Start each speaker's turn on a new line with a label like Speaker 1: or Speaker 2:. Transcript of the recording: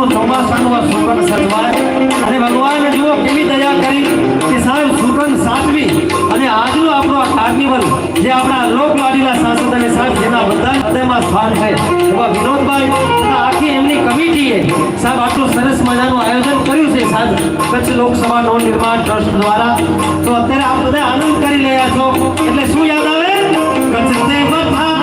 Speaker 1: આપણું ચોમાસાનું આ સુગંધ સજવાય અને ભગવાને જુઓ કેવી દયા કરી કે સાહેબ સુગંધ સાચવી અને આજનું આપણું આ કાર્નિવલ જે આપણા લોકલાડીલા સાંસદ અને સાહેબ જેના બધા હૃદયમાં સ્થાન છે એવા વિનોદભાઈ અને આખી એમની કમિટીએ સાહેબ આટલું સરસ મજાનું આયોજન કર્યું છે સાહેબ કચ્છ લોકસભા નવનિર્માણ ટ્રસ્ટ દ્વારા તો અત્યારે આપ બધા આનંદ કરી રહ્યા છો એટલે શું યાદ આવે કચ્છ તે બધા